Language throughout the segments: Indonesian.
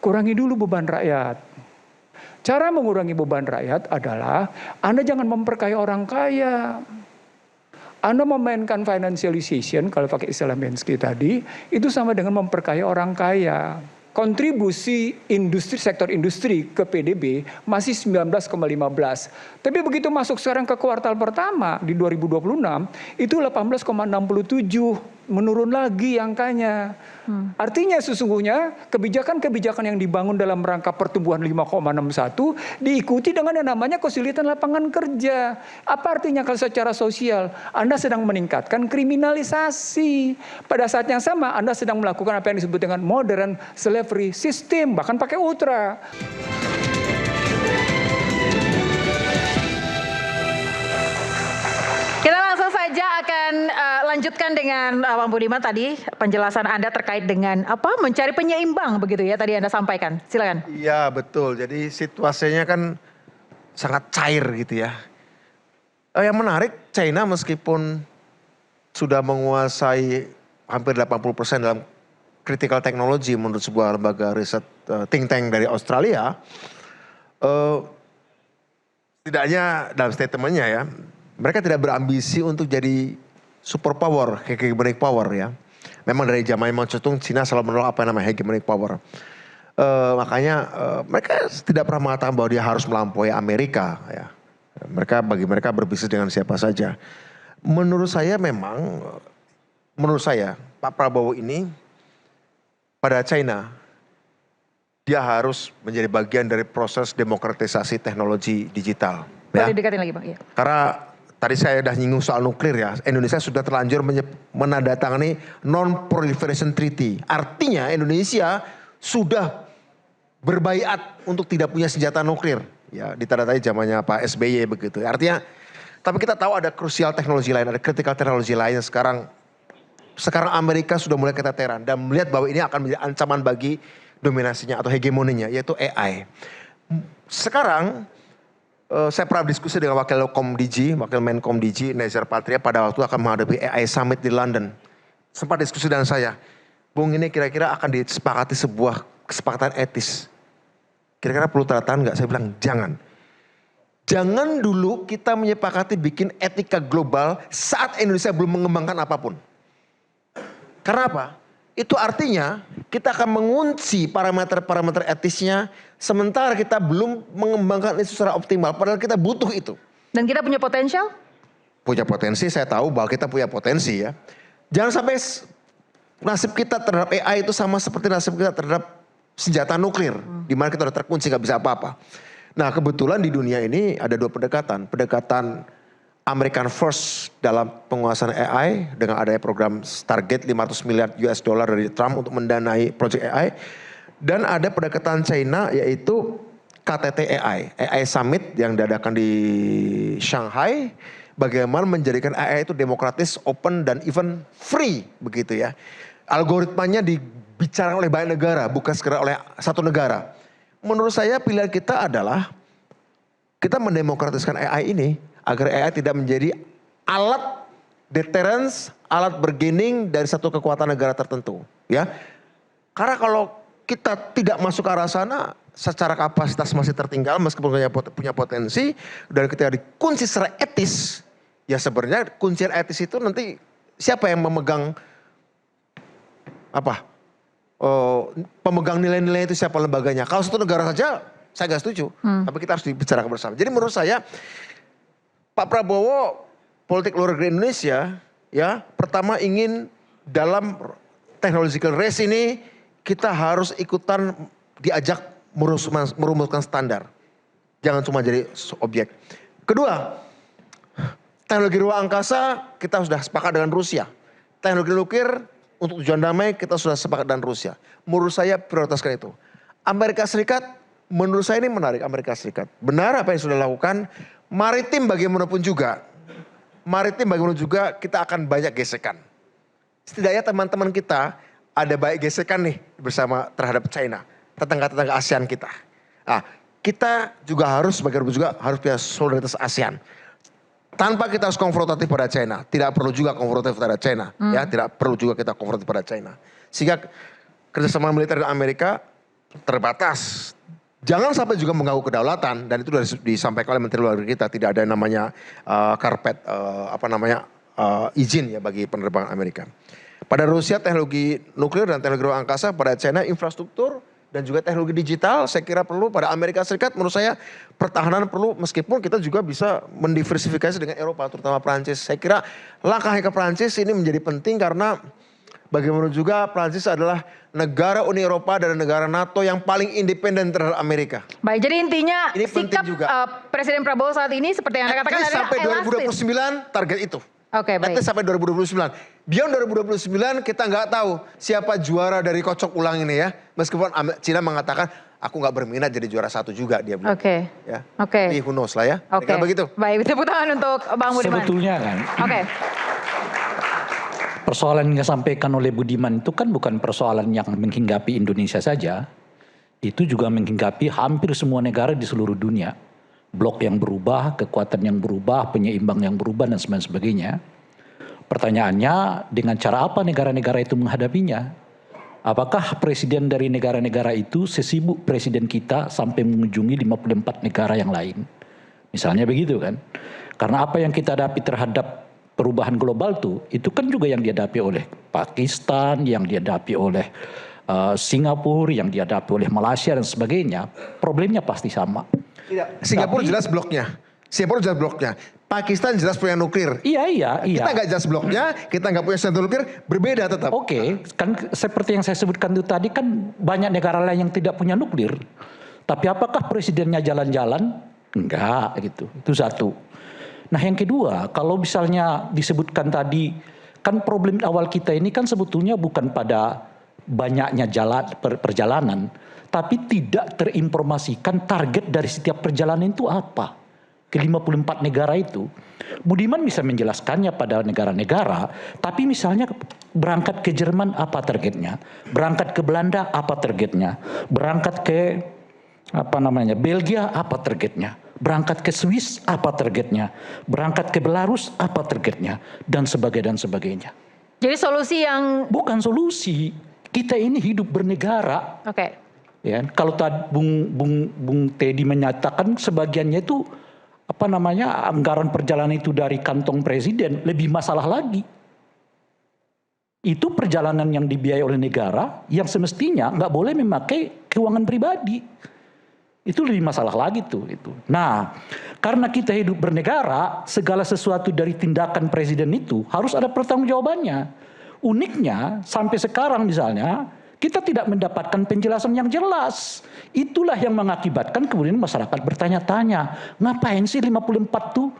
kurangi dulu beban rakyat. Cara mengurangi beban rakyat adalah Anda jangan memperkaya orang kaya. Anda memainkan financialization, kalau pakai istilah Bensky tadi, itu sama dengan memperkaya orang kaya. Kontribusi industri, sektor industri ke PDB masih 19,15. Tapi begitu masuk sekarang ke kuartal pertama di 2026, itu 18,67. Menurun lagi angkanya. Artinya sesungguhnya kebijakan-kebijakan yang dibangun dalam rangka pertumbuhan 5,61 diikuti dengan yang namanya kesulitan lapangan kerja. Apa artinya kalau secara sosial? Anda sedang meningkatkan kriminalisasi. Pada saat yang sama Anda sedang melakukan apa yang disebut dengan modern slavery system, bahkan pakai ultra. Kita langsung saja akan lanjutkan dengan Bang Budiman tadi penjelasan Anda terkait dengan apa mencari penyeimbang begitu ya tadi Anda sampaikan. Silakan. Iya betul. Jadi situasinya kan sangat cair gitu ya. Yang menarik China meskipun sudah menguasai hampir 80% dalam critical technology menurut sebuah lembaga riset think tank dari Australia. Setidaknya dalam statementnya ya. Mereka tidak berambisi untuk jadi superpower, hegemonic power ya. Memang dari zaman Mao Zedong, Cina selalu menolak apa yang namanya hegemonic power. Makanya mereka tidak pernah mengatakan bahwa dia harus melampaui Amerika ya. Bagi mereka berbisnis dengan siapa saja. Menurut saya Pak Prabowo ini pada China dia harus menjadi bagian dari proses demokratisasi teknologi digital. Boleh didekatin lagi Bang. Ya. Karena tadi saya sudah nyinggung soal nuklir ya. Indonesia sudah terlanjur menandatangani Non-Proliferation Treaty. Artinya Indonesia sudah berbaiat untuk tidak punya senjata nuklir. Ya, ditandatangani zamannya Pak SBY begitu. Artinya, tapi kita tahu ada krusial teknologi lain, ada critical teknologi lain yang sekarang Amerika sudah mulai keteteran dan melihat bahwa ini akan menjadi ancaman bagi dominasinya atau hegemoninya, yaitu AI. Sekarang saya pernah diskusi dengan Wakil Menkom DG, Nezar Patria pada waktu akan menghadapi AI Summit di London. Sempat diskusi dengan saya, Bung ini kira-kira akan disepakati sebuah kesepakatan etis. Kira-kira perlu tanda tangan nggak? Saya bilang jangan. Jangan dulu kita menyepakati bikin etika global saat Indonesia belum mengembangkan apapun. Karena apa? Itu artinya kita akan mengunci parameter-parameter etisnya sementara kita belum mengembangkan itu secara optimal. Padahal kita butuh itu. Dan kita punya potensial? Punya potensi, saya tahu bahwa kita punya potensi ya. Jangan sampai nasib kita terhadap AI itu sama seperti nasib kita terhadap senjata nuklir. Di mana kita udah terkunci gak bisa apa-apa. Nah kebetulan di dunia ini ada dua pendekatan. Pendekatan American First dalam penguasaan AI dengan adanya program Stargate 500 miliar US dollar dari Trump untuk mendanai proyek AI. Dan ada pendekatan China yaitu KTT AI Summit yang diadakan di Shanghai. Bagaimana menjadikan AI itu demokratis, open dan even free begitu ya. Algoritmanya dibicarakan oleh banyak negara, bukan sekedar oleh satu negara. Menurut saya pilihan kita adalah kita mendemokratiskan AI ini agar AI tidak menjadi alat deterrence, alat bargaining dari satu kekuatan negara tertentu, ya. Karena kalau kita tidak masuk ke arah sana, secara kapasitas masih tertinggal meskipun punya potensi, dan ketika dikunci secara etis, ya sebenarnya kuncian etis itu nanti siapa yang memegang apa? Pemegang nilai-nilai itu siapa lembaganya? Kalau satu negara saja, saya nggak setuju. Tapi kita harus dibicarakan bersama. Jadi menurut saya Pak Prabowo politik luar negeri Indonesia ya pertama ingin dalam technological race ini kita harus ikutan diajak merumuskan standar. Jangan cuma jadi objek. Kedua, teknologi ruang angkasa kita sudah sepakat dengan Rusia. Teknologi nuklir untuk tujuan damai kita sudah sepakat dengan Rusia. Menurut saya prioritaskan itu. Amerika Serikat menurut saya ini menarik Amerika Serikat. Benar apa yang sudah dilakukan. Maritim bagaimanapun juga kita akan banyak gesekan. Setidaknya teman-teman kita ada banyak gesekan nih bersama terhadap China, tetangga-tetangga ASEAN kita. Nah, kita juga harus punya solidaritas ASEAN. Tanpa kita harus konfrontatif pada China, tidak perlu juga konfrontatif pada China, ya, tidak perlu juga kita konfrontatif pada China. Sehingga kerjasama militer dengan Amerika terbatas. Jangan sampai juga mengganggu kedaulatan, dan itu sudah disampaikan oleh Menteri Luar Negeri kita, tidak ada yang namanya izin ya bagi penerbangan Amerika. Pada Rusia teknologi nuklir dan teknologi ruang angkasa, pada China infrastruktur dan juga teknologi digital saya kira perlu. Pada Amerika Serikat menurut saya pertahanan perlu, meskipun kita juga bisa mendiversifikasi dengan Eropa, terutama Prancis. Saya kira langkahnya ke Prancis ini menjadi penting karena bagaimana juga Prancis adalah negara Uni Eropa dan negara NATO yang paling independen terhadap Amerika. Baik, jadi intinya ini sikap Presiden Prabowo saat ini seperti yang Anda katakan adalah sampai 2029 target itu. Oke, baik. Sampai 2029. Beyond 2029 kita nggak tahu siapa juara dari kocok ulang ini ya. Meskipun Cina mengatakan aku nggak berminat jadi juara satu juga dia bilang. Oke. Ya. Oke. Tapi who knows lah ya. Oke. Begitu. Baik, tepuk tangan untuk Bang Budiman. Sebetulnya kan. Oke. Persoalan yang disampaikan oleh Budiman itu kan bukan persoalan yang menghinggapi Indonesia saja. Itu juga menghinggapi hampir semua negara di seluruh dunia. Blok yang berubah, kekuatan yang berubah, penyeimbang yang berubah dan sebagainya. Pertanyaannya dengan cara apa negara-negara itu menghadapinya? Apakah presiden dari negara-negara itu sesibuk presiden kita sampai mengunjungi 54 negara yang lain? Misalnya begitu kan. Karena apa yang kita hadapi terhadap perubahan global itu kan juga yang dihadapi oleh Pakistan, yang dihadapi oleh Singapura, yang dihadapi oleh Malaysia dan sebagainya. Problemnya pasti sama. Tidak. Singapura jelas bloknya. Singapura jelas bloknya. Pakistan jelas punya nuklir. Iya. Kita nggak jelas bloknya, kita nggak punya senjata nuklir, berbeda tetap. Oke, kan seperti yang saya sebutkan itu tadi kan banyak negara lain yang tidak punya nuklir. Tapi apakah presidennya jalan-jalan? Enggak gitu. Itu satu. Nah yang kedua, kalau misalnya disebutkan tadi, kan problem awal kita ini kan sebetulnya bukan pada banyaknya perjalanan, tapi tidak terinformasikan target dari setiap perjalanan itu apa. Ke 54 negara itu. Budiman bisa menjelaskannya pada negara-negara, tapi misalnya berangkat ke Jerman apa targetnya? Berangkat ke Belanda apa targetnya? Berangkat ke Belgia apa targetnya? Berangkat ke Swiss apa targetnya? Berangkat ke Belarus apa targetnya? Dan sebagainya. Jadi solusi yang... Bukan solusi. Kita ini hidup bernegara. Oke. Ya, kalau tadi Bung Teddy menyatakan sebagiannya itu anggaran perjalanan itu dari kantong presiden, lebih masalah lagi. Itu perjalanan yang dibiayai oleh negara yang semestinya nggak boleh memakai keuangan pribadi. Itu lebih masalah lagi tuh itu. Nah, karena kita hidup bernegara, segala sesuatu dari tindakan presiden itu harus ada pertanggungjawabannya. Uniknya sampai sekarang misalnya kita tidak mendapatkan penjelasan yang jelas. Itulah yang mengakibatkan kemudian masyarakat bertanya-tanya, ngapain sih 54 tuh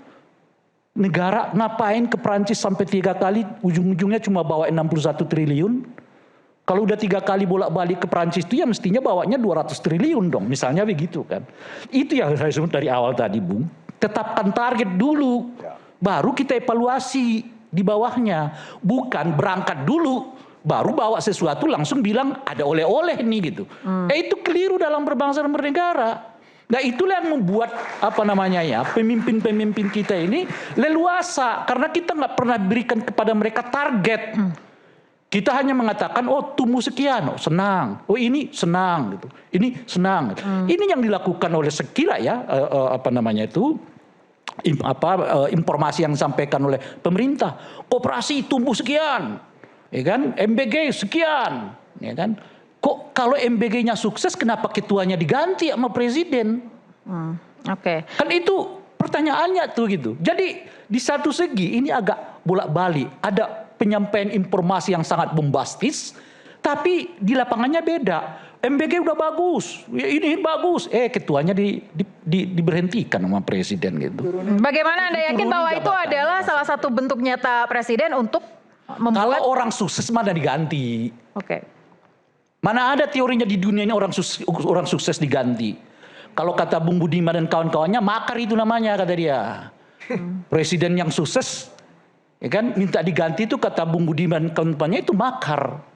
negara, ngapain ke Prancis sampai 3 kali, ujung-ujungnya cuma bawa 61 triliun. Kalau udah 3 kali bolak-balik ke Prancis itu ya mestinya bawanya 200 triliun dong, misalnya begitu kan. Itu yang saya sebut dari awal tadi Bung, tetapkan target dulu, baru kita evaluasi di bawahnya. Bukan berangkat dulu, baru bawa sesuatu langsung bilang ada oleh-oleh nih gitu. Itu keliru dalam berbangsa dan bernegara. Nah itulah yang membuat pemimpin-pemimpin kita ini leluasa. Karena kita nggak pernah berikan kepada mereka target. Kita hanya mengatakan, oh tumbuh sekian, oh senang. Oh ini senang gitu. Ini senang. Gitu. Ini yang dilakukan oleh sekira ya, informasi yang disampaikan oleh pemerintah. Koperasi tumbuh sekian. Ya kan, MBG sekian, ya kan. Kok kalau MBG-nya sukses, kenapa ketuanya diganti sama presiden? Oke. Kan itu pertanyaannya tuh gitu. Jadi di satu segi ini agak bolak-balik, ada penyampaian informasi yang sangat bombastis, tapi di lapangannya beda. MBG udah bagus, ini bagus, ketuanya diberhentikan sama presiden gitu. Bagaimana Anda yakin bahwa itu adalah salah satu bentuk nyata presiden untuk membuat... Kalau orang sukses mana diganti? Oke. Mana ada teorinya di dunia ini orang sukses diganti? Kalau kata Bung Budiman dan kawan-kawannya, makar itu namanya kata dia. Presiden yang sukses, ya kan, minta diganti itu kata Bung Budiman dan kawan-kawannya itu makar.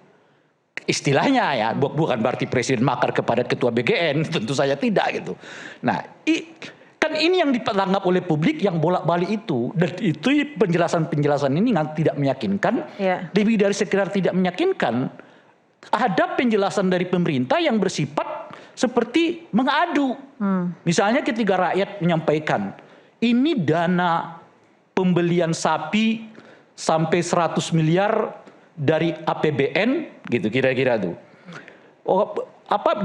Istilahnya ya, bukan berarti presiden makar kepada ketua BGN, tentu saja tidak gitu. Nah, kan ini yang dianggap oleh publik yang bolak-balik itu, dan itu penjelasan ini tidak meyakinkan. Lebih dari sekedar tidak meyakinkan, ada penjelasan dari pemerintah yang bersifat seperti mengadu. Misalnya ketika rakyat menyampaikan, ini dana pembelian sapi sampai 100 miliar dari APBN, gitu kira-kira tuh.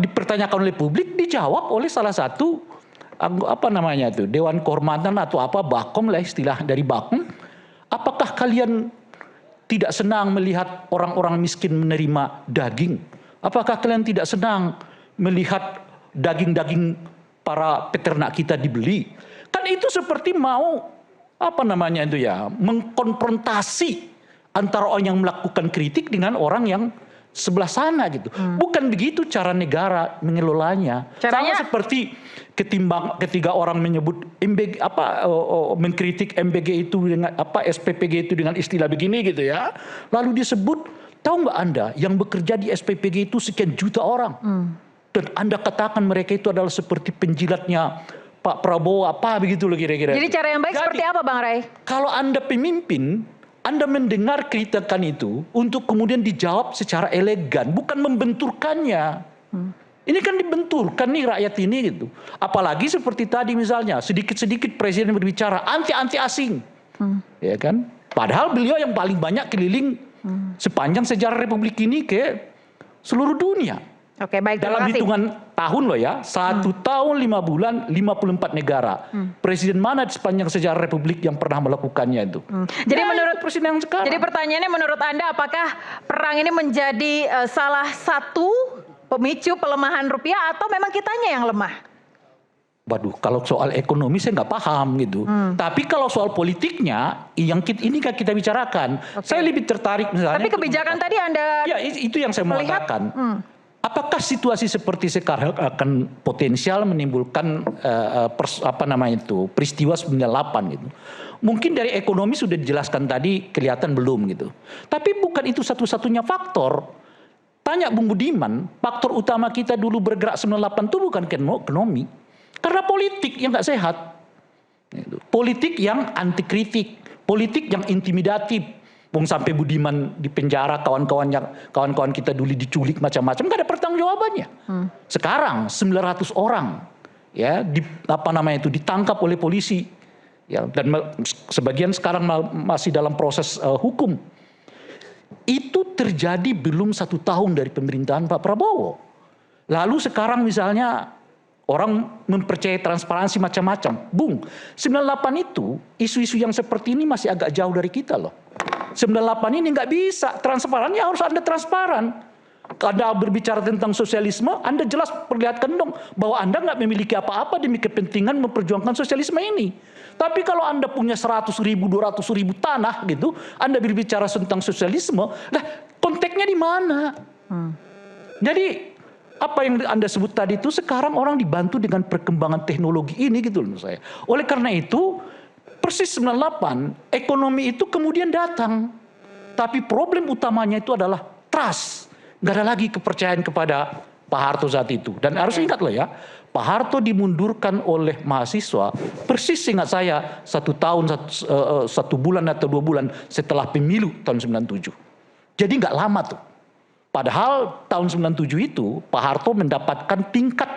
Dipertanyakan oleh publik, dijawab oleh salah satu Dewan Kehormatan atau Bakom lah istilah dari Bakom. Apakah kalian tidak senang melihat orang-orang miskin menerima daging? Apakah kalian tidak senang melihat daging-daging para peternak kita dibeli? Kan itu seperti mau mengkonfrontasi antara orang yang melakukan kritik dengan orang yang sebelah sana gitu. Bukan begitu cara negara mengelolanya. Caranya? Sama seperti ketika orang menyebut mengkritik MBG itu dengan SPPG itu dengan istilah begini gitu ya. Lalu disebut, tahu nggak Anda yang bekerja di SPPG itu sekian juta orang. Dan Anda katakan mereka itu adalah seperti penjilatnya Pak Prabowo begitu loh kira-kira. Jadi cara yang baik seperti apa Bang Ray? Kalau Anda pemimpin, Anda mendengar kritikan itu untuk kemudian dijawab secara elegan, bukan membenturkannya. Ini kan dibenturkan nih rakyat ini gitu. Apalagi seperti tadi misalnya, sedikit-sedikit presiden berbicara anti asing. Ya kan? Padahal beliau yang paling banyak keliling sepanjang sejarah Republik ini ke seluruh dunia. Oke, baik, terima Dalam kasih. hitungan tahun loh ya, 1 tahun 5 bulan 54 negara. Presiden mana di sepanjang sejarah Republik yang pernah melakukannya itu? Jadi menurut presiden yang sekarang. Jadi pertanyaannya menurut Anda apakah perang ini menjadi salah satu pemicu pelemahan rupiah atau memang kitanya yang lemah? Waduh, kalau soal ekonomi saya nggak paham gitu. Tapi kalau soal politiknya, yang ini kan kita bicarakan. Saya lebih tertarik misalnya. Tapi kebijakan tadi Anda ya itu yang saya mau melihat, katakan. Apakah situasi seperti sekarang akan potensial menimbulkan peristiwa 98 gitu? Mungkin dari ekonomi sudah dijelaskan tadi kelihatan belum gitu. Tapi bukan itu satu-satunya faktor. Tanya Bung Budiman, faktor utama kita dulu bergerak 98 itu bukan ekonomi. Karena politik yang nggak sehat. Politik yang anti kritik, politik yang intimidatif. Bung sampai Budiman di penjara, kawan-kawan kita dulu diculik macam-macam, nggak ada pertanggungjawabannya. Sekarang 900 orang ya ditangkap oleh polisi, ya, dan sebagian sekarang masih dalam proses hukum. Itu terjadi belum 1 tahun dari pemerintahan Pak Prabowo. Lalu sekarang misalnya orang mempercayai transparansi macam-macam. Bung, 98 itu isu-isu yang seperti ini masih agak jauh dari kita loh. 98 ini nggak bisa, transparannya harus Anda transparan. Anda berbicara tentang sosialisme, Anda jelas perlihatkan dong bahwa Anda nggak memiliki apa-apa demi kepentingan memperjuangkan sosialisme ini. Tapi kalau Anda punya 100.000, 200.000 tanah gitu, Anda berbicara tentang sosialisme, lah konteksnya di mana? Jadi apa yang Anda sebut tadi itu sekarang orang dibantu dengan perkembangan teknologi ini gitu loh saya. Oleh karena itu persis 98 ekonomi itu kemudian datang. Tapi problem utamanya itu adalah trust. Gak ada lagi kepercayaan kepada Pak Harto saat itu. Dan harus ingat loh ya, Pak Harto dimundurkan oleh mahasiswa persis ingat saya 1 tahun 1 bulan atau 2 bulan setelah pemilu tahun 97. Jadi gak lama tuh. Padahal tahun 97 itu Pak Harto mendapatkan tingkat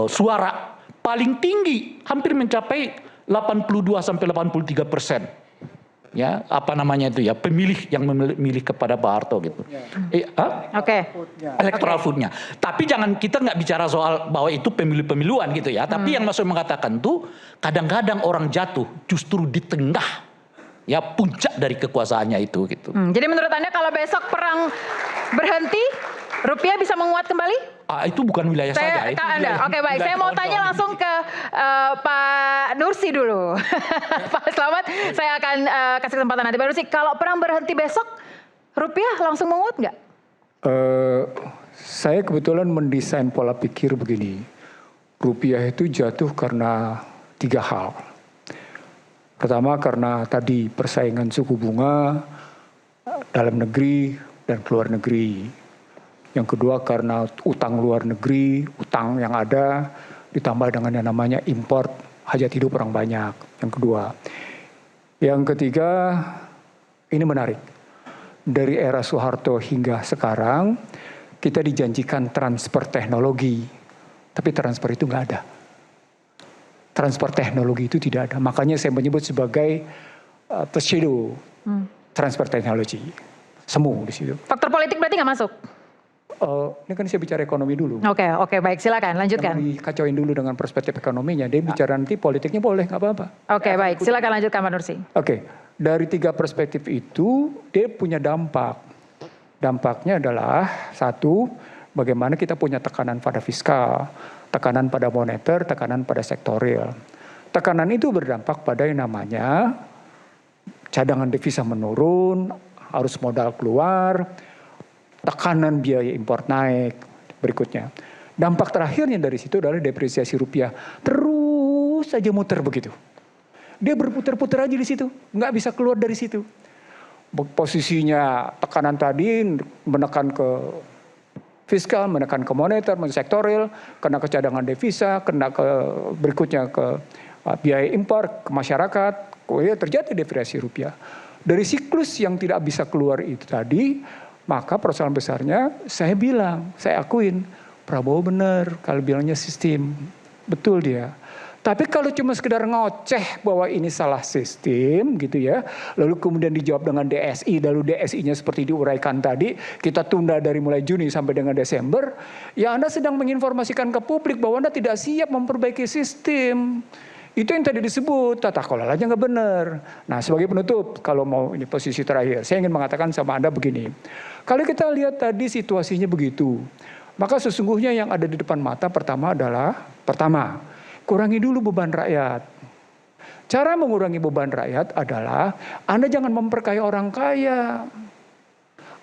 suara paling tinggi, hampir mencapai 82-83%. Ya, pemilih yang memilih kepada Pak Harto gitu. Electoral vote-nya. Tapi kita nggak bicara soal bahwa itu pemilu-pemiluan gitu ya. Tapi yang maksud mengatakan tuh kadang-kadang orang jatuh justru di tengah ya puncak dari kekuasaannya itu gitu. Jadi menurut Anda kalau besok perang berhenti, rupiah bisa menguat kembali? Itu bukan wilayah saya. Oke, baik. Saya mau tanya langsung ke Pak Nursi dulu. Pak Slamet, saya akan kasih kesempatan nanti. Pak Nursi, kalau perang berhenti besok, rupiah langsung menguat nggak? Saya kebetulan mendesain pola pikir begini. Rupiah itu jatuh karena 3 hal. Pertama karena tadi persaingan suku bunga dalam negeri dan luar negeri. Yang kedua karena utang luar negeri, utang yang ada ditambah dengan yang namanya import hajat hidup orang banyak. Yang kedua. Yang ketiga, ini menarik. Dari era Soeharto hingga sekarang kita dijanjikan transfer teknologi, tapi transfer itu nggak ada. Transfer teknologi itu tidak ada. Makanya saya menyebut sebagai pseudo transfer teknologi. Semu di situ. Faktor politik berarti nggak masuk? Ini kan saya bicara ekonomi dulu. Oke, baik, silakan lanjutkan. Dikacauin dulu dengan perspektif ekonominya. Dia bicara nanti politiknya boleh, nggak apa-apa. Oke, baik, silakan lanjutkan Pak Nursi. Oke, dari 3 perspektif itu dia punya dampak. Dampaknya adalah satu, bagaimana kita punya tekanan pada fiskal, tekanan pada moneter, tekanan pada sektorial. Tekanan itu berdampak pada yang namanya cadangan devisa menurun, arus modal keluar, tekanan biaya impor naik. Berikutnya, dampak terakhirnya dari situ adalah depresiasi rupiah. Terus saja muter begitu. Dia berputar-putar aja di situ, nggak bisa keluar dari situ. Posisinya tekanan tadi menekan ke fiskal, menekan ke moneter, sektorial, kena ke cadangan devisa, kena ke berikutnya ke biaya impor, ke masyarakat, terjadi depresiasi rupiah. Dari siklus yang tidak bisa keluar itu tadi, maka persoalan besarnya saya bilang, saya akuin, Prabowo benar kalau bilangnya sistem, betul dia. Tapi kalau cuma sekedar ngoceh bahwa ini salah sistem gitu ya, lalu kemudian dijawab dengan DSI, lalu DSI-nya seperti diuraikan tadi, kita tunda dari mulai Juni sampai dengan Desember, ya Anda sedang menginformasikan ke publik bahwa Anda tidak siap memperbaiki sistem. Itu yang tadi disebut, tata kelolanya nggak benar. Nah sebagai penutup, kalau mau ini posisi terakhir, saya ingin mengatakan sama Anda begini. Kalau kita lihat tadi situasinya begitu, maka sesungguhnya yang ada di depan mata pertama adalah, kurangi dulu beban rakyat. Cara mengurangi beban rakyat adalah Anda jangan memperkaya orang kaya.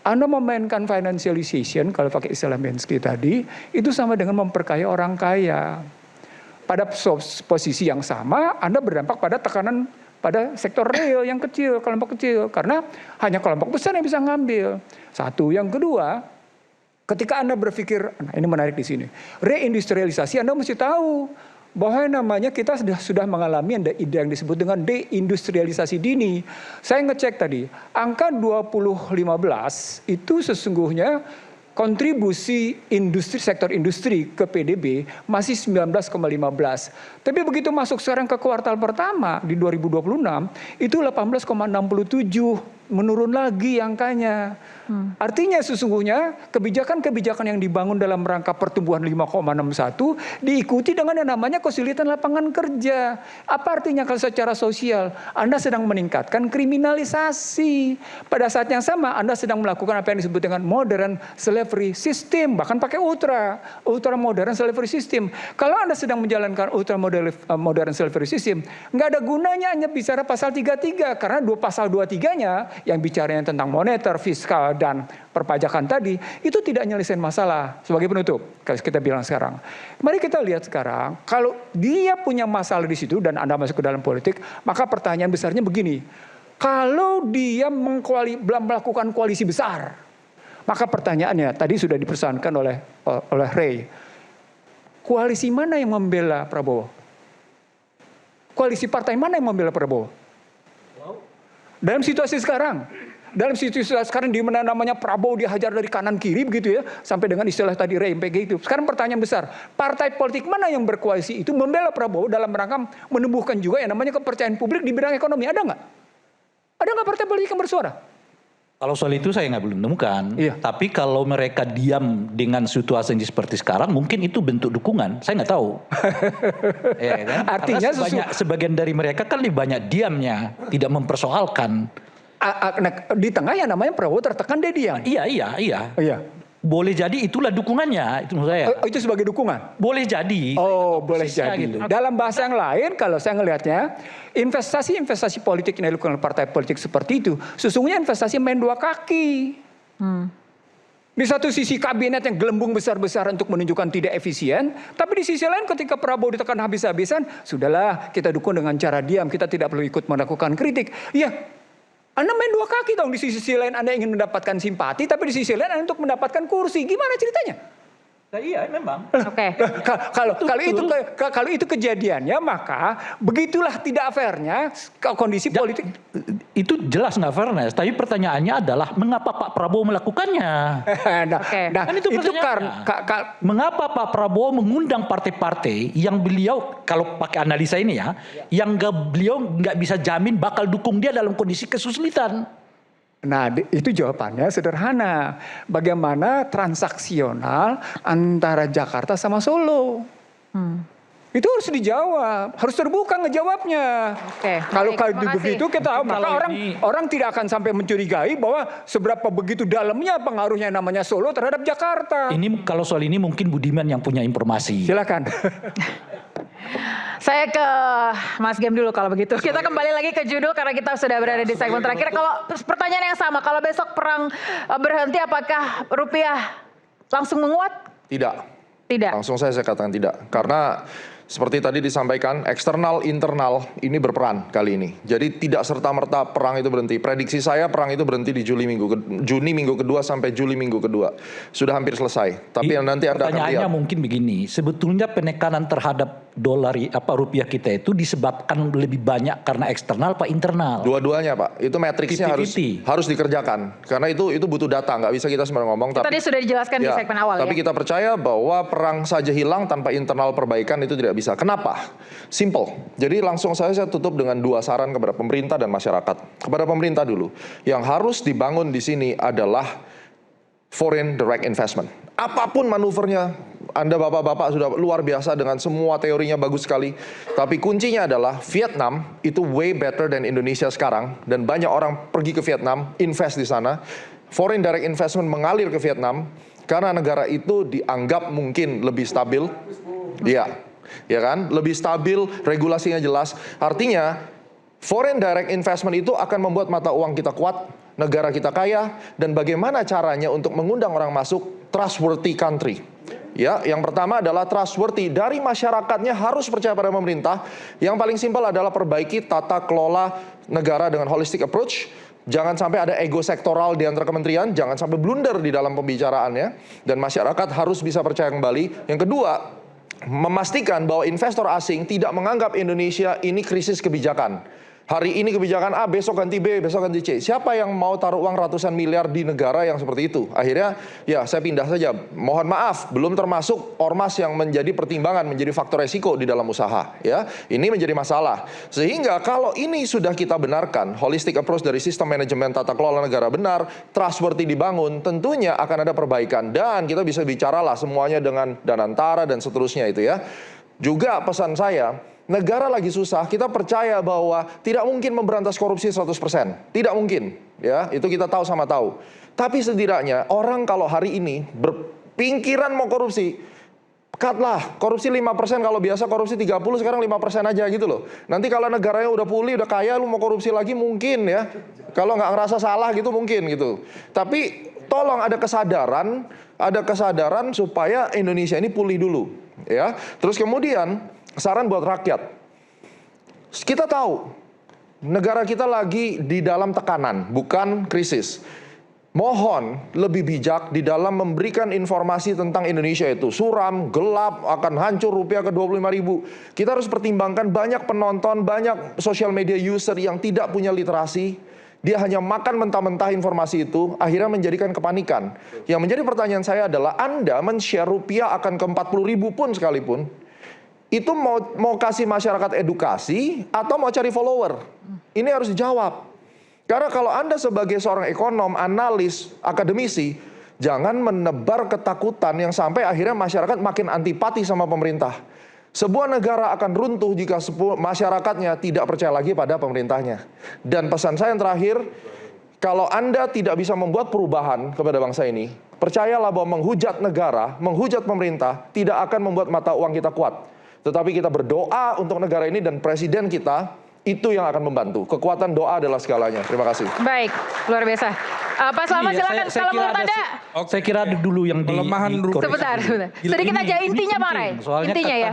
Anda memainkan financialization, kalau pakai istilah Bensky tadi, itu sama dengan memperkaya orang kaya. Pada posisi yang sama, Anda berdampak pada tekanan pada sektor real yang kecil, kelompok kecil. Karena hanya kelompok besar yang bisa ngambil. Satu. Yang kedua, ketika Anda berpikir, nah ini menarik di sini, reindustrialisasi Anda mesti tahu bahwa namanya kita sudah mengalami ide yang disebut dengan deindustrialisasi dini. Saya ngecek tadi, angka 2015 itu sesungguhnya kontribusi sektor industri ke PDB masih 19,15. Tapi begitu masuk sekarang ke kuartal pertama di 2026, itu 18,67. Menurun lagi angkanya. Artinya sesungguhnya kebijakan-kebijakan yang dibangun dalam rangka pertumbuhan 5,61 diikuti dengan yang namanya kesulitan lapangan kerja. Apa artinya kalau secara sosial? Anda sedang meningkatkan kriminalisasi. Pada saat yang sama Anda sedang melakukan apa yang disebut dengan modern slavery system. Bahkan pakai ultra modern slavery system. Kalau Anda sedang menjalankan ultra modern slavery system, nggak ada gunanya hanya bicara pasal 33. Karena pasal 23-nya yang bicaranya tentang moneter, fiskal, dan perpajakan tadi, itu tidak nyelesain masalah. Sebagai penutup, kalau kita bilang sekarang, mari kita lihat sekarang, kalau dia punya masalah di situ dan Anda masuk ke dalam politik, maka pertanyaan besarnya begini, kalau dia melakukan koalisi besar, maka pertanyaannya, tadi sudah dipesankan oleh Ray, koalisi mana yang membela Prabowo? Koalisi partai mana yang membela Prabowo? Dalam situasi sekarang, di mana namanya Prabowo dihajar dari kanan kiri begitu ya, sampai dengan istilah tadi Ray MPG itu. Sekarang pertanyaan besar, partai politik mana yang berkoalisi itu membela Prabowo dalam rangka menumbuhkan juga yang namanya kepercayaan publik di bidang ekonomi? Ada nggak? Ada nggak partai politik yang bersuara? Kalau soal itu saya nggak belum menemukan. Iya. Tapi kalau mereka diam dengan situasi yang seperti sekarang, mungkin itu bentuk dukungan. Saya nggak tahu. Ya, kan? Artinya sebagian dari mereka kan lebih banyak diamnya, tidak mempersoalkan. Di tengah yang namanya Prabowo tertekan dia diam. Iya. Boleh jadi itulah dukungannya, itu menurut saya. Itu sebagai dukungan? Boleh jadi. Oh, boleh jadi. Gitu. Dalam bahasa yang lain, kalau saya ngelihatnya, investasi politik yang dilakukan oleh partai politik seperti itu, sesungguhnya investasi main dua kaki. Di satu sisi kabinet yang gelembung besar-besaran untuk menunjukkan tidak efisien, tapi di sisi lain ketika Prabowo ditekan habis-habisan, sudahlah kita dukung dengan cara diam, kita tidak perlu ikut melakukan kritik. Ya, Anda main dua kaki dong. Di sisi lain Anda ingin mendapatkan simpati, tapi di sisi lain Anda untuk mendapatkan kursi. Gimana ceritanya? Nah, iya memang. Oke. Kalau itu kejadiannya, maka begitulah tidak fairnya kondisi politik. itu jelas nggak fairness. Tapi pertanyaannya adalah mengapa Pak Prabowo melakukannya? Nah, Oke. nah, Kan itu itu pertanyaannya. karena Mengapa Pak Prabowo mengundang partai-partai yang beliau, kalau pakai analisa ini ya, yang beliau nggak bisa jamin bakal dukung dia dalam kondisi kesulitan. Nah, itu jawabannya sederhana. Bagaimana transaksional antara Jakarta sama Solo? Itu harus dijawab, harus terbuka ngejawabnya. Oke, Kalau baik, terima kasih. begitu kita maka Kalau orang ini- orang tidak akan sampai mencurigai bahwa seberapa begitu dalamnya pengaruhnya namanya Solo terhadap Jakarta. Ini kalau soal ini mungkin Budiman yang punya informasi. Silakan. Saya ke Mas Gem dulu kalau begitu. Kita kembali lagi ke judul karena kita sudah berada di segmen terakhir. Kalau pertanyaan yang sama, kalau besok perang berhenti apakah rupiah langsung menguat? Tidak. Tidak. Langsung saya katakan tidak. Karena seperti tadi disampaikan, eksternal, internal ini berperan kali ini. Jadi tidak serta-merta perang itu berhenti. Prediksi saya perang itu berhenti di Juni minggu kedua sampai Juli minggu kedua. Sudah hampir selesai. Tapi yang nanti Anda akan Pertanyaannya lihat. mungkin begini, sebetulnya penekanan terhadap rupiah kita itu disebabkan lebih banyak karena eksternal apa internal? Dua-duanya Pak, itu matriksnya 50-50. harus dikerjakan. Karena itu butuh data, nggak bisa kita sembarang ngomong. Itu tadi sudah dijelaskan di segmen awal tapi ya. kita percaya bahwa perang saja hilang tanpa internal perbaikan itu tidak bisa. Kenapa? Simple. Jadi langsung saya tutup dengan 2 saran kepada pemerintah dan masyarakat. Kepada pemerintah dulu, yang harus dibangun di sini adalah foreign direct investment. Apapun manuvernya, Anda bapak-bapak sudah luar biasa dengan semua teorinya bagus sekali. Tapi kuncinya adalah Vietnam itu way better than Indonesia sekarang. Dan banyak orang pergi ke Vietnam, invest di sana. Foreign direct investment mengalir ke Vietnam karena negara itu dianggap mungkin lebih stabil. Iya, ya kan? Lebih stabil, regulasinya jelas. Artinya foreign direct investment itu akan membuat mata uang kita kuat, negara kita kaya, dan bagaimana caranya untuk mengundang orang masuk trustworthy country. Ya, yang pertama adalah trustworthy dari masyarakatnya harus percaya pada pemerintah. Yang paling simpel adalah perbaiki tata kelola negara dengan holistic approach. Jangan sampai ada ego sektoral di antara kementerian, jangan sampai blunder di dalam pembicaraannya, dan masyarakat harus bisa percaya kembali. Yang kedua, memastikan bahwa investor asing tidak menganggap Indonesia ini krisis kebijakan. Hari ini kebijakan A, besok ganti B, besok ganti C. Siapa yang mau taruh uang ratusan miliar di negara yang seperti itu? Akhirnya, ya saya pindah saja. Mohon maaf, belum termasuk ormas yang menjadi pertimbangan, menjadi faktor resiko di dalam usaha. Ya, ini menjadi masalah. Sehingga kalau ini sudah kita benarkan, holistic approach dari sistem manajemen tata kelola negara benar, trustworthy dibangun, tentunya akan ada perbaikan. Dan kita bisa bicaralah semuanya dengan Danantara dan seterusnya itu ya. Juga pesan saya, negara lagi susah, kita percaya bahwa tidak mungkin memberantas korupsi 100%. Tidak mungkin, ya. Itu kita tahu sama tahu. Tapi setidaknya orang kalau hari ini berpikiran mau korupsi, cutlah korupsi 5%, kalau biasa korupsi 30, sekarang 5% aja gitu loh. Nanti kalau negaranya udah pulih, udah kaya, lu mau korupsi lagi mungkin ya. Kalau nggak ngerasa salah gitu mungkin gitu. Tapi tolong ada kesadaran supaya Indonesia ini pulih dulu, ya. Terus kemudian saran buat rakyat. Kita tahu negara kita lagi di dalam tekanan, bukan krisis. Mohon lebih bijak di dalam memberikan informasi tentang Indonesia itu. Suram, gelap, akan hancur rupiah ke 25.000. Kita harus pertimbangkan banyak penonton, banyak social media user yang tidak punya literasi. Dia hanya makan mentah-mentah informasi itu, akhirnya menjadikan kepanikan. Yang menjadi pertanyaan saya adalah, Anda men-share rupiah akan ke 40.000 pun sekalipun, itu mau kasih masyarakat edukasi atau mau cari follower? Ini harus dijawab. Karena kalau Anda sebagai seorang ekonom, analis, akademisi, jangan menebar ketakutan yang sampai akhirnya masyarakat makin antipati sama pemerintah. Sebuah negara akan runtuh jika masyarakatnya tidak percaya lagi pada pemerintahnya. Dan pesan saya yang terakhir, kalau Anda tidak bisa membuat perubahan kepada bangsa ini, percayalah bahwa menghujat negara, menghujat pemerintah, tidak akan membuat mata uang kita kuat. Tetapi kita berdoa untuk negara ini dan presiden kita, itu yang akan membantu. Kekuatan doa adalah segalanya. Terima kasih. Baik, luar biasa. Pak Selamat Iya, silakan kalau menurut Anda. Saya kira ada dulu yang Pelemahan rupiah. Sebentar. Sedikit aja intinya Bang Ray. Soalnya Intinya ya.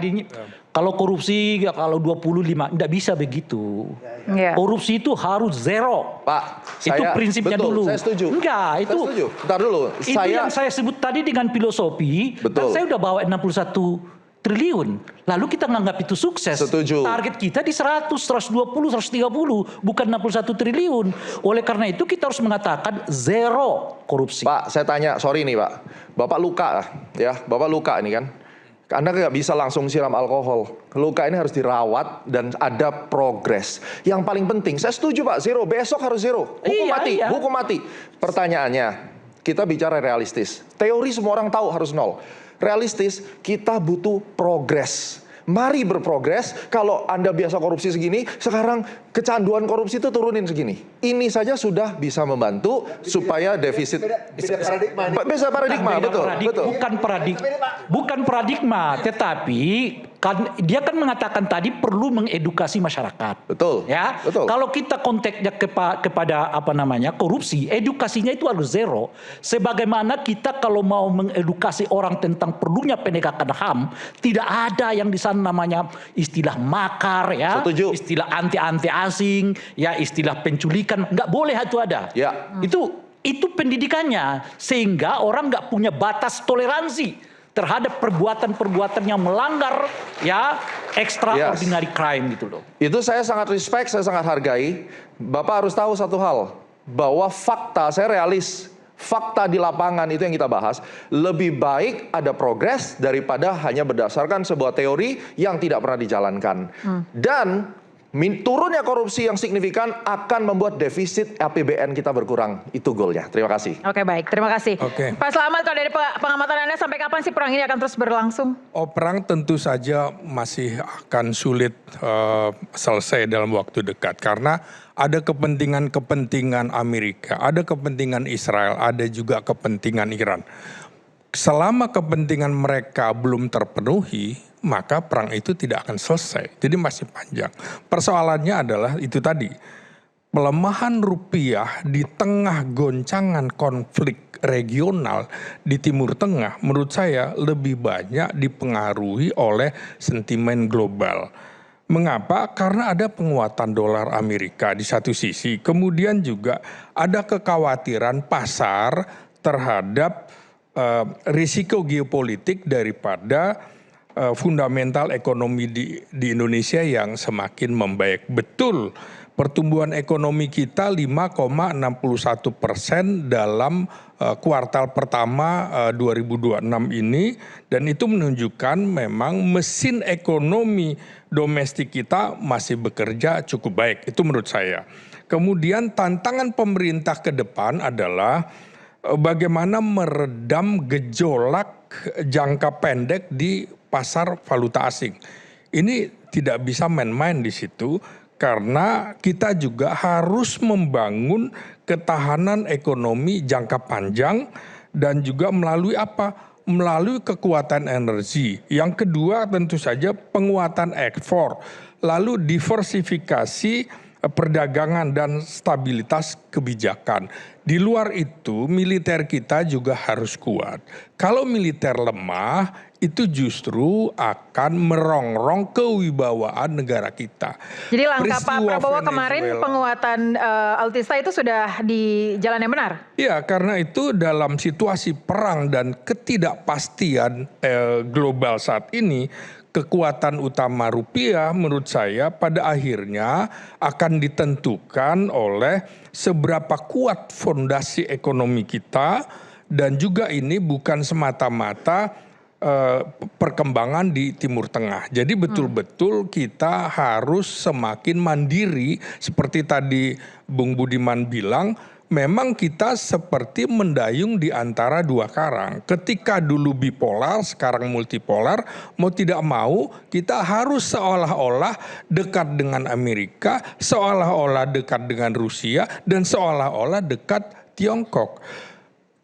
Kalau korupsi, kalau 25, tidak bisa begitu. Iya. Korupsi itu harus zero. Pak, Itu prinsipnya betul, dulu. saya setuju. Enggak, itu. Saya setuju. Bentar dulu. Itu yang saya sebut tadi dengan filosofi. Betul. Kan saya udah bawa 61 triliun. Lalu kita nganggap itu sukses. Setuju. Target kita di 100, 120, 130, bukan 61 triliun. Oleh karena itu kita harus mengatakan zero korupsi. Pak, saya tanya, sorry nih Pak. Bapak luka ya, Bapak luka ini kan. Anda nggak bisa langsung siram alkohol. Luka ini harus dirawat dan ada progres. Yang paling penting, saya setuju Pak, zero. Besok harus zero. Hukum mati, hukum mati. Pertanyaannya, kita bicara realistis. Teori semua orang tahu harus nol. Realistis, kita butuh progres. Mari berprogres. Kalau Anda biasa korupsi segini, sekarang kecanduan korupsi itu turunin segini. Ini saja sudah bisa membantu supaya defisit Beda paradigma. Beda paradigma, betul. Bukan paradigma, tetapi kan dia kan mengatakan tadi perlu mengedukasi masyarakat. Betul. Ya. Betul. Kalau kita konteksnya kepada apa namanya korupsi, edukasinya itu harus zero. Sebagaimana kita kalau mau mengedukasi orang tentang perlunya penegakan HAM, tidak ada yang di sana namanya istilah makar ya, Setuju. istilah anti asing, ya istilah penculikan, nggak boleh itu ada. Ya. Itu pendidikannya sehingga orang nggak punya batas toleransi terhadap perbuatan-perbuatan yang melanggar ya extraordinary crime gitu loh. Itu saya sangat respect, saya sangat hargai. Bapak harus tahu satu hal, bahwa fakta, saya realis, fakta di lapangan itu yang kita bahas, lebih baik ada progres daripada hanya berdasarkan sebuah teori yang tidak pernah dijalankan. Dan turunnya korupsi yang signifikan akan membuat defisit APBN kita berkurang. Itu goalnya. Terima kasih. Oke, baik, terima kasih. Oke. Pak Slamet, kalau dari pengamatan Anda sampai kapan sih perang ini akan terus berlangsung? Perang tentu saja masih akan sulit selesai dalam waktu dekat karena ada kepentingan-kepentingan Amerika, ada kepentingan Israel, ada juga kepentingan Iran. Selama kepentingan mereka belum terpenuhi, maka perang itu tidak akan selesai. Jadi masih panjang. Persoalannya adalah itu tadi, pelemahan rupiah di tengah goncangan konflik regional di Timur Tengah menurut saya lebih banyak dipengaruhi oleh sentimen global. Mengapa? Karena ada penguatan dolar Amerika di satu sisi, kemudian juga ada kekhawatiran pasar terhadap risiko geopolitik daripada fundamental ekonomi di Indonesia yang semakin membaik. Betul, pertumbuhan ekonomi kita 5,61% dalam kuartal pertama 2026 ini, dan itu menunjukkan memang mesin ekonomi domestik kita masih bekerja cukup baik. Itu menurut saya. Kemudian tantangan pemerintah ke depan adalah bagaimana meredam gejolak jangka pendek di pasar valuta asing. Ini tidak bisa main-main di situ karena kita juga harus membangun ketahanan ekonomi jangka panjang dan juga melalui apa? Melalui kekuatan energi. Yang kedua tentu saja penguatan ekspor, lalu diversifikasi perdagangan dan stabilitas kebijakan. Di luar itu militer kita juga harus kuat. Kalau militer lemah itu justru akan merongrong kewibawaan negara kita. Jadi langkah Pak Peristiwa Prabowo kemarin Venezuela. penguatan alutsista itu sudah di jalan yang benar? Ya, karena itu dalam situasi perang dan ketidakpastian global saat ini, kekuatan utama rupiah menurut saya pada akhirnya akan ditentukan oleh seberapa kuat fondasi ekonomi kita, dan juga ini bukan semata-mata perkembangan di Timur Tengah. Jadi betul-betul kita harus semakin mandiri seperti tadi Bung Budiman bilang. Memang kita seperti mendayung di antara dua karang. Ketika dulu bipolar, sekarang multipolar, mau tidak mau kita harus seolah-olah dekat dengan Amerika, seolah-olah dekat dengan Rusia, dan seolah-olah dekat Tiongkok.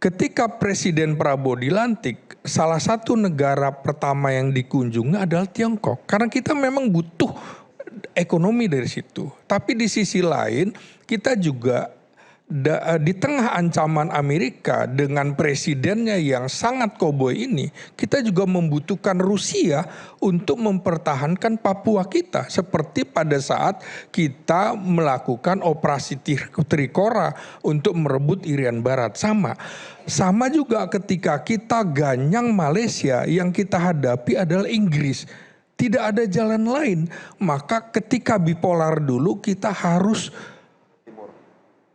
Ketika Presiden Prabowo dilantik, salah satu negara pertama yang dikunjungi adalah Tiongkok. Karena kita memang butuh ekonomi dari situ. Tapi di sisi lain, kita juga di tengah ancaman Amerika dengan presidennya yang sangat koboi ini, kita juga membutuhkan Rusia untuk mempertahankan Papua kita. Seperti pada saat kita melakukan operasi Trikora untuk merebut Irian Barat. Sama juga ketika kita ganyang Malaysia, yang kita hadapi adalah Inggris. Tidak ada jalan lain. Maka ketika bipolar dulu kita harus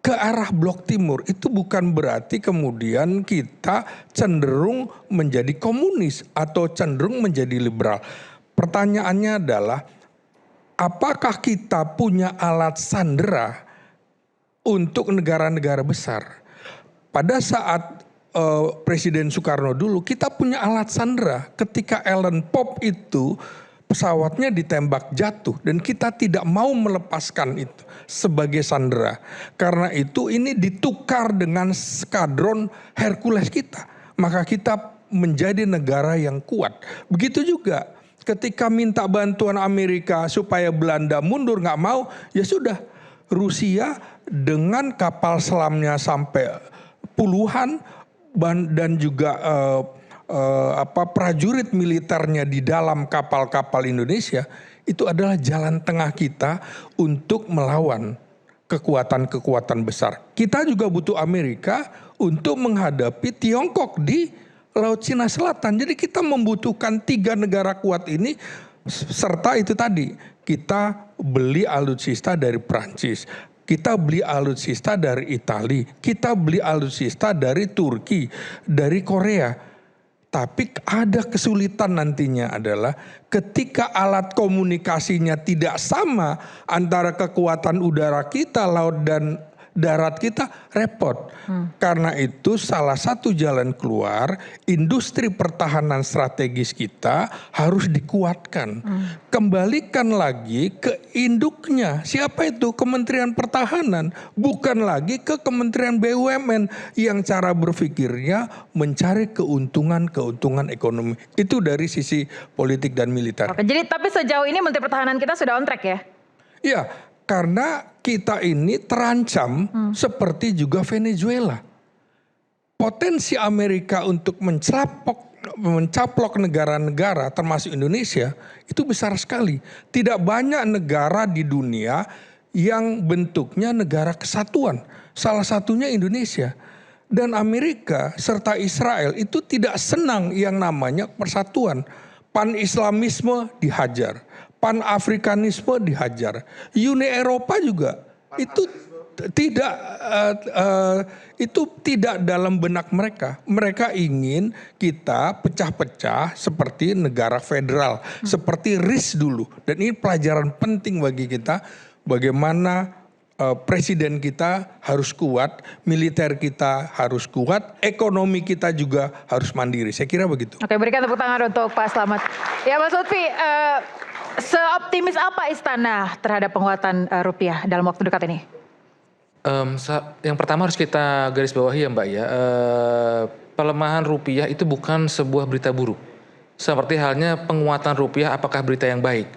ke arah blok timur. Itu bukan berarti kemudian kita cenderung menjadi komunis atau cenderung menjadi liberal. Pertanyaannya adalah, apakah kita punya alat sandera untuk negara-negara besar? Pada saat Presiden Soekarno dulu, kita punya alat sandera. Ketika Ellen Pop itu pesawatnya ditembak jatuh dan kita tidak mau melepaskan itu sebagai sandera. Karena itu ini ditukar dengan skadron Hercules kita. Maka kita menjadi negara yang kuat. Begitu juga ketika minta bantuan Amerika supaya Belanda mundur, nggak mau, ya sudah. Rusia dengan kapal selamnya sampai puluhan dan juga prajurit militernya di dalam kapal-kapal Indonesia, itu adalah jalan tengah kita untuk melawan kekuatan-kekuatan besar. Kita juga butuh Amerika untuk menghadapi Tiongkok di Laut Cina Selatan. Jadi kita membutuhkan 3 negara kuat ini, serta itu tadi, kita beli alutsista dari Prancis. Kita beli alutsista dari Italia, kita beli alutsista dari Turki, dari Korea. Tapi ada kesulitan nantinya adalah ketika alat komunikasinya tidak sama antara kekuatan udara kita, laut dan darat kita, repot. Karena itu salah satu jalan keluar, industri pertahanan strategis kita harus dikuatkan. Kembalikan lagi ke induknya. Siapa itu? Kementerian Pertahanan. Bukan lagi ke Kementerian BUMN yang cara berpikirnya mencari keuntungan ekonomi. Itu dari sisi politik dan militer. Oke, jadi tapi sejauh ini Menteri Pertahanan kita sudah on track ya? Iya, karena kita ini terancam seperti juga Venezuela. Potensi Amerika untuk mencaplok negara-negara termasuk Indonesia itu besar sekali. Tidak banyak negara di dunia yang bentuknya negara kesatuan. Salah satunya Indonesia. Dan Amerika serta Israel itu tidak senang yang namanya persatuan. Pan-Islamisme dihajar. Pan-Afrikanisme dihajar. Uni Eropa juga itu tidak dalam benak mereka. Mereka ingin kita pecah-pecah seperti negara federal, seperti RIS dulu. Dan ini pelajaran penting bagi kita, bagaimana presiden kita harus kuat, militer kita harus kuat, ekonomi kita juga harus mandiri. Saya kira begitu. Oke, berikan tepuk tangan untuk Pak Slamet. Ya, Mas Lutfi, seoptimis apa Istana terhadap penguatan rupiah dalam waktu dekat ini? Yang pertama harus kita garis bawahi ya Mbak ya, pelemahan rupiah itu bukan sebuah berita buruk. Seperti halnya penguatan rupiah apakah berita yang baik.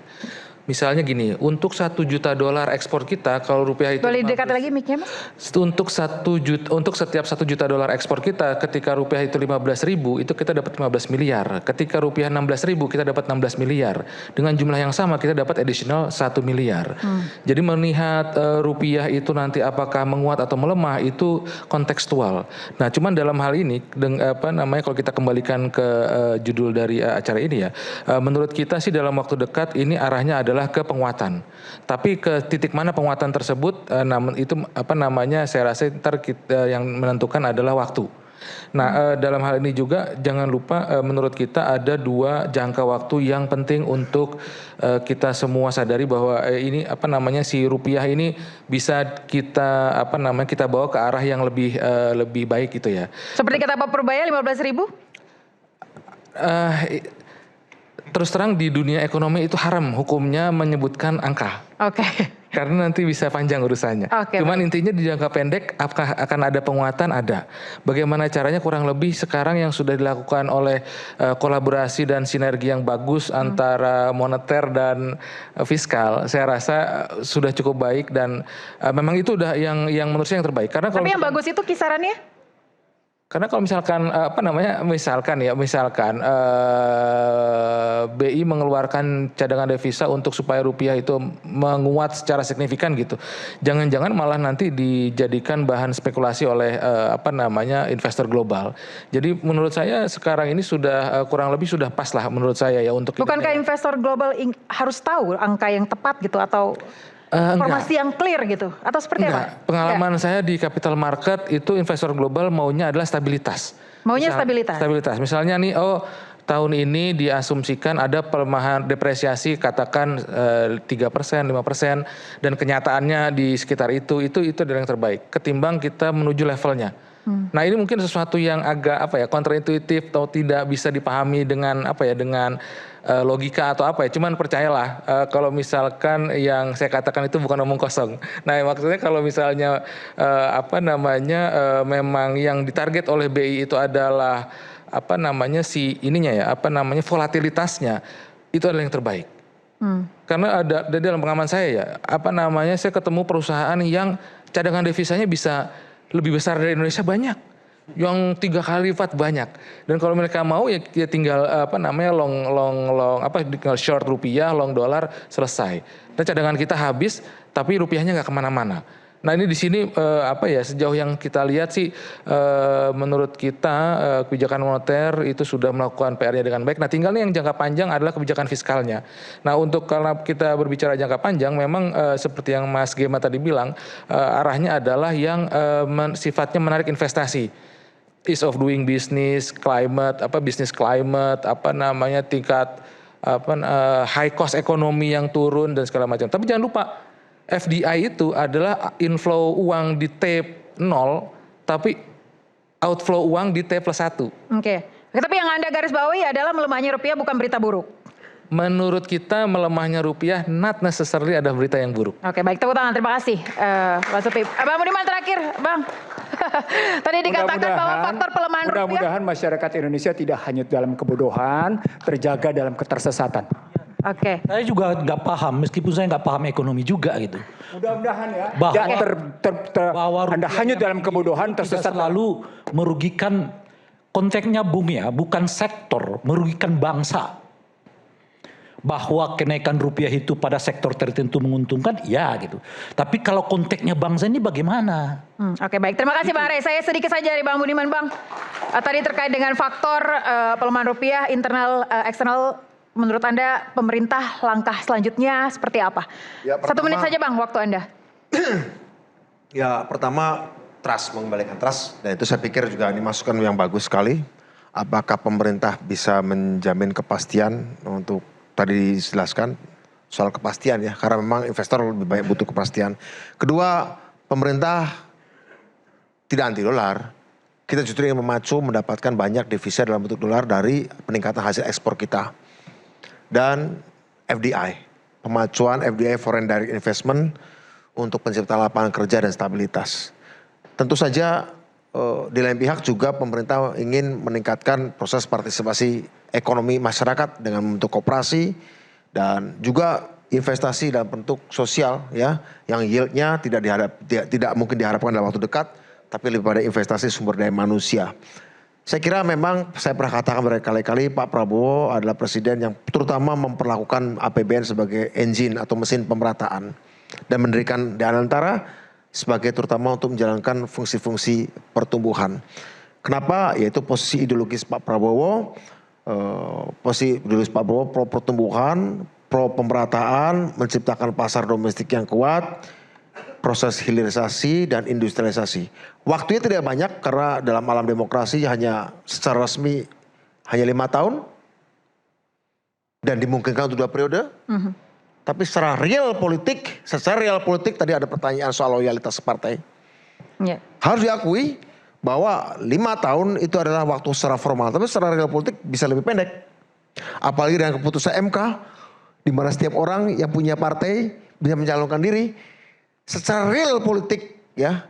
Misalnya gini, untuk $1 juta ekspor kita, kalau rupiah itu... Boleh dekat lagi mic-nya Mas? Untuk setiap $1 juta ekspor kita, ketika rupiah itu 15.000, itu kita dapat 15 miliar. Ketika rupiah 16.000, kita dapat 16 miliar. Dengan jumlah yang sama, kita dapat additional 1 miliar. Jadi melihat rupiah itu nanti apakah menguat atau melemah, itu kontekstual. Nah, cuman dalam hal ini, kalau kita kembalikan ke judul dari acara ini ya, menurut kita sih dalam waktu dekat ini arahnya adalah ke penguatan. Tapi ke titik mana penguatan tersebut, saya rasa yang menentukan adalah waktu. Nah, dalam hal ini juga jangan lupa menurut kita ada 2 jangka waktu yang penting untuk kita semua sadari bahwa si rupiah ini bisa kita kita bawa ke arah yang lebih baik gitu ya. Seperti kata Pak Purbaya 15.000? terus terang di dunia ekonomi itu haram hukumnya menyebutkan angka. Oke. Karena nanti bisa panjang urusannya. Oke, Cuman intinya di jangka pendek apakah akan ada penguatan? Ada. Bagaimana caranya kurang lebih sekarang yang sudah dilakukan oleh kolaborasi dan sinergi yang bagus antara moneter dan fiskal. Saya rasa sudah cukup baik dan memang itu udah yang menurut saya yang terbaik. Karena kalau Tapi yang bagus itu kisarannya? Karena kalau misalkan misalkan BI mengeluarkan cadangan devisa untuk supaya rupiah itu menguat secara signifikan gitu. Jangan-jangan malah nanti dijadikan bahan spekulasi oleh investor global. Jadi menurut saya sekarang ini sudah kurang lebih sudah pas lah menurut saya ya untuk. Bukankah investor global harus tahu angka yang tepat gitu atau informasi yang clear gitu atau seperti apa? Pengalaman saya di capital market itu investor global maunya adalah stabilitas. Stabilitas. Misalnya nih, tahun ini diasumsikan ada pelemahan depresiasi katakan 3%, 5% dan kenyataannya di sekitar itu adalah yang terbaik ketimbang kita menuju levelnya. Nah ini mungkin sesuatu yang agak kontraintuitif atau tidak bisa dipahami dengan logika atau cuman percayalah kalau misalkan yang saya katakan itu bukan omong kosong. Nah maksudnya kalau misalnya memang yang ditarget oleh BI itu adalah volatilitasnya itu adalah yang terbaik. Karena ada dalam pengalaman saya saya ketemu perusahaan yang cadangan devisanya bisa lebih besar dari Indonesia banyak, yang 3 kali lipat banyak. Dan kalau mereka mau ya tinggal tinggal short rupiah, long dolar, selesai. Dan cadangan kita habis, tapi rupiahnya nggak kemana-mana. Nah ini di sini sejauh yang kita lihat sih menurut kita kebijakan moneter itu sudah melakukan PR-nya dengan baik. Nah tinggal nih yang jangka panjang adalah kebijakan fiskalnya. Nah karena kita berbicara jangka panjang memang seperti yang Mas Gema tadi bilang arahnya adalah yang sifatnya menarik investasi. Ease of doing business, climate, business climate, tingkat high cost ekonomi yang turun dan segala macam. Tapi jangan lupa FDI itu adalah inflow uang di T 0, tapi outflow uang di T+1. Oke. Tapi yang Anda garis bawahi adalah melemahnya rupiah bukan berita buruk. Menurut kita melemahnya rupiah not necessarily ada berita yang buruk. Oke, baik, tepuk tangan. Terima kasih, Pak Supip. Bang Budiman terakhir, Bang. Tadi dikatakan bahwa faktor pelemahan rupiah. Mudah-mudahan masyarakat Indonesia tidak hanyut dalam kebodohan, terjaga dalam ketersesatan. Oke. Saya juga nggak paham, meskipun saya nggak paham ekonomi juga gitu. Mudah-mudahan ya. Bahwa Anda hanyut dalam kebodohan, tersesat selalu merugikan konteksnya bukan sektor, merugikan bangsa. Bahwa kenaikan rupiah itu pada sektor tertentu menguntungkan, ya gitu. Tapi kalau konteksnya bangsa ini bagaimana? Oke, baik. Terima kasih Bang Rey. Saya sedikit saja dari Bang Budiman, Bang. Tadi terkait dengan faktor pelemahan rupiah, internal, eksternal. Menurut Anda pemerintah langkah selanjutnya seperti apa? Ya, 1 menit saja Bang, waktu Anda. Ya pertama trust, mengembalikan trust. Dan itu saya pikir juga ini masukan yang bagus sekali. Apakah pemerintah bisa menjamin kepastian untuk tadi dijelaskan soal kepastian ya. Karena memang investor lebih banyak butuh kepastian. Kedua, pemerintah tidak anti dolar. Kita justru ingin memacu mendapatkan banyak devisa dalam bentuk dolar dari peningkatan hasil ekspor kita. Dan FDI, pemacuan FDI Foreign Direct Investment untuk penciptaan lapangan kerja dan stabilitas. Tentu saja di lain pihak juga pemerintah ingin meningkatkan proses partisipasi ekonomi masyarakat dengan membentuk koperasi dan juga investasi dalam bentuk sosial ya yang yieldnya tidak mungkin diharapkan dalam waktu dekat tapi lebih pada investasi sumber daya manusia. Saya kira memang saya pernah katakan berkali-kali Pak Prabowo adalah presiden yang terutama memperlakukan APBN sebagai engine atau mesin pemerataan dan mendirikan di antara sebagai terutama untuk menjalankan fungsi-fungsi pertumbuhan. Kenapa? Yaitu posisi ideologis Pak Prabowo, pro pertumbuhan, pro pemerataan, menciptakan pasar domestik yang kuat, proses hilirisasi dan industrialisasi. Waktunya tidak banyak karena dalam alam demokrasi hanya secara resmi hanya 5 tahun dan dimungkinkan untuk 2 periode. Tapi secara real politik tadi ada pertanyaan soal loyalitas partai. Yeah. Harus diakui bahwa 5 tahun itu adalah waktu secara formal, tapi secara real politik bisa lebih pendek. Apalagi dengan keputusan MK, di mana setiap orang yang punya partai bisa mencalonkan diri secara real politik ya,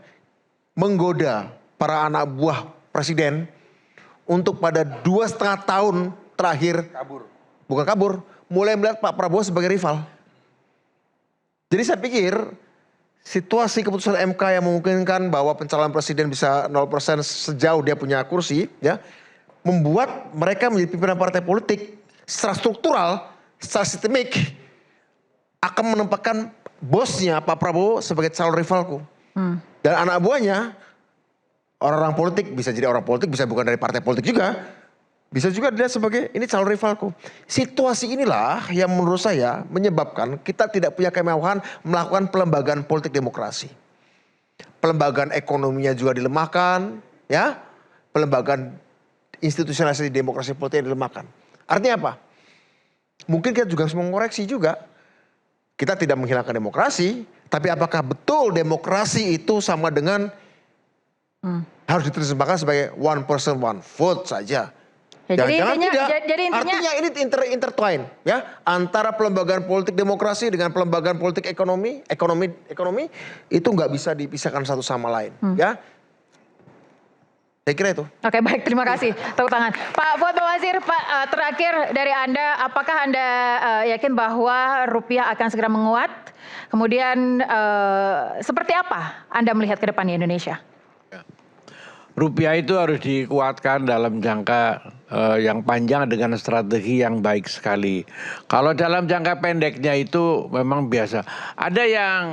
menggoda para anak buah presiden untuk pada 2,5 tahun terakhir bukan kabur, mulai melihat Pak Prabowo sebagai rival. Jadi saya pikir situasi keputusan MK yang memungkinkan bahwa pencalonan presiden bisa 0% sejauh dia punya kursi ya, membuat mereka menjadi pimpinan partai politik secara struktural, secara sistemik akan menempatkan bosnya Pak Prabowo sebagai calon rivalku. Dan anak buahnya orang-orang politik, bisa jadi orang politik, bisa bukan dari partai politik juga, bisa juga dilihat sebagai ini calon rivalku. Situasi inilah yang menurut saya menyebabkan kita tidak punya kemewahan melakukan pelembagaan politik demokrasi. Pelembagaan ekonominya juga dilemahkan, ya, pelembagaan institusionalisasi demokrasi politik dilemahkan. Artinya apa? Mungkin kita juga harus mengoreksi juga. Kita tidak menghilangkan demokrasi, tapi apakah betul demokrasi itu sama dengan harus diterjemahkan sebagai one person one vote saja? Ya, jadi Jangan-jangan intinya, tidak. jadi intinya Artinya ini intertwine ya, antara pelembagaan politik demokrasi dengan pelembagaan politik ekonomi itu nggak bisa dipisahkan satu sama lain ya. Saya kira itu. Oke, baik, terima kasih. Tepuk tangan. Pak Fuad Bawazir, Pak, terakhir dari Anda, apakah Anda yakin bahwa rupiah akan segera menguat? Kemudian seperti apa Anda melihat ke depan di Indonesia? Rupiah itu harus dikuatkan dalam jangka yang panjang dengan strategi yang baik sekali. Kalau dalam jangka pendeknya itu memang biasa. Ada yang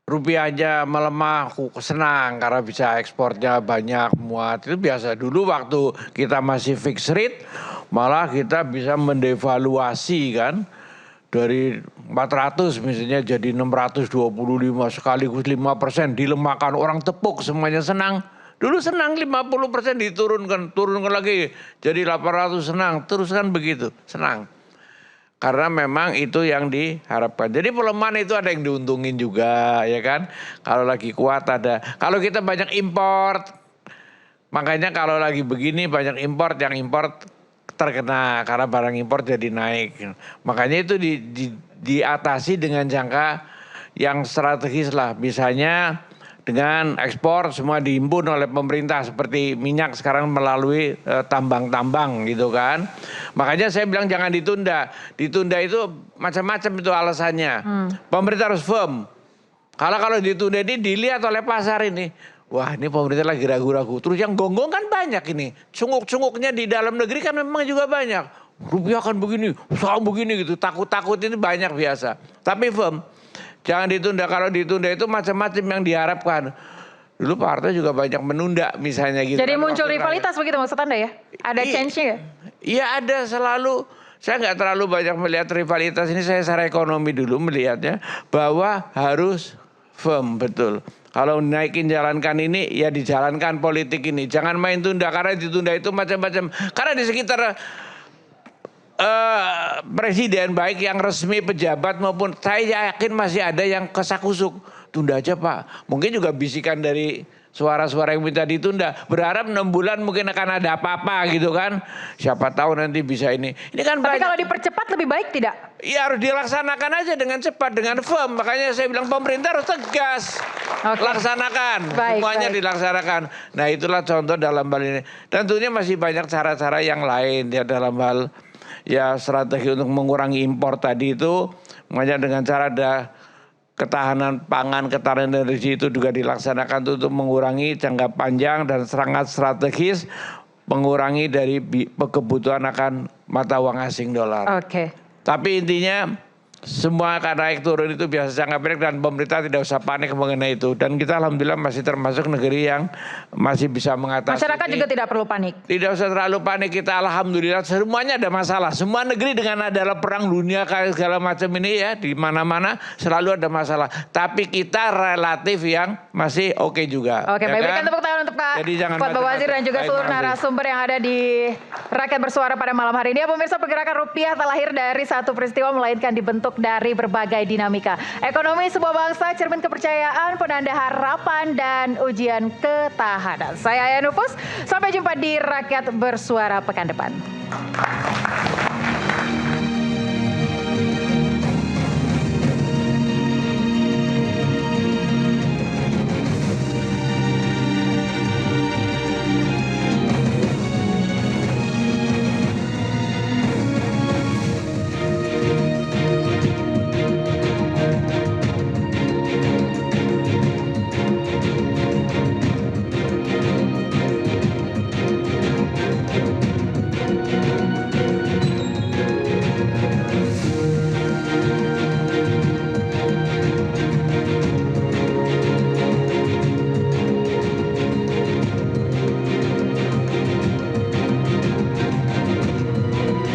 rupiahnya melemah, senang karena bisa ekspornya banyak, muat. Itu biasa. Dulu waktu kita masih fixed rate, malah kita bisa mendevaluasi kan. Dari 400 misalnya jadi 625 sekaligus 5% dilemahkan, orang tepuk semuanya senang. Dulu senang 50% turunkan lagi jadi 800 senang, terus kan begitu, senang. Karena memang itu yang diharapkan. Jadi pelemahan itu ada yang diuntungin juga ya kan. Kalau lagi kuat ada. Kalau kita banyak import, makanya kalau lagi begini banyak import, yang import terkena karena barang impor jadi naik. Makanya itu diatasi dengan jangka yang strategis lah. Misalnya dengan ekspor semua dihimpun oleh pemerintah seperti minyak sekarang melalui tambang-tambang gitu kan. Makanya saya bilang jangan ditunda. Ditunda itu macam-macam itu alasannya. Pemerintah harus firm. Kalau ditunda ini dilihat oleh pasar ini. Wah, ini pemerintah lagi ragu-ragu. Terus yang gonggong kan banyak ini. Cunguk-cunguknya di dalam negeri kan memang juga banyak. Rupiah kan begini, saham begini gitu. Takut-takut ini banyak biasa. Tapi firm, jangan ditunda. Kalau ditunda itu macam-macam yang diharapkan. Dulu Pak Harto juga banyak menunda misalnya gitu. Jadi kan, muncul rivalitas begitu maksud Anda ya? Ada change-nya ya? Iya ada selalu. Saya nggak terlalu banyak melihat rivalitas ini. Saya secara ekonomi dulu melihatnya bahwa harus firm betul. Kalau naikin jalankan ini ya dijalankan politik ini. Jangan main tunda karena ditunda itu macam-macam. Karena di sekitar presiden baik yang resmi pejabat maupun saya yakin masih ada yang kesakusuk. Tunda aja Pak. Mungkin juga bisikan dari suara-suara yang minta ditunda. Berharap 6 bulan mungkin akan ada apa-apa gitu kan. Siapa tahu nanti bisa ini. Ini kan Tapi banyak. kalau dipercepat lebih baik tidak? Ya harus dilaksanakan aja dengan cepat, dengan firm. Makanya saya bilang pemerintah harus tegas. Laksanakan. Semuanya dilaksanakan. Nah itulah contoh dalam hal ini. Tentunya masih banyak cara-cara yang lain ya dalam hal ya strategi untuk mengurangi impor tadi itu. Makanya dengan cara ada ketahanan pangan, ketahanan energi itu juga dilaksanakan untuk mengurangi jangka panjang dan sangat strategis mengurangi dari kebutuhan akan mata uang asing dolar. Oke. Tapi intinya semua akan naik turun itu biasa jangka pendek dan pemerintah tidak usah panik mengenai itu. Dan kita alhamdulillah masih termasuk negeri yang masih bisa mengatasi. Masyarakat juga tidak perlu panik. Tidak usah terlalu panik, kita alhamdulillah semuanya ada masalah. Semua negeri dengan adalah perang dunia kayak segala macam ini ya di mana-mana selalu ada masalah. Tapi kita relatif yang masih oke juga. Oke, ya baik, berikan kan? tepuk tangan untuk Pak Fuad Bawazir dan juga Baik, seluruh makasih. narasumber yang ada di Rakyat Bersuara pada malam hari ini. Ya pemirsa, pergerakan rupiah tak lahir dari satu peristiwa melainkan dibentuk dari berbagai dinamika. Ekonomi sebuah bangsa cermin kepercayaan, penanda harapan dan ujian ketahanan. Saya Aya Nufus, sampai jumpa di Rakyat Bersuara pekan depan.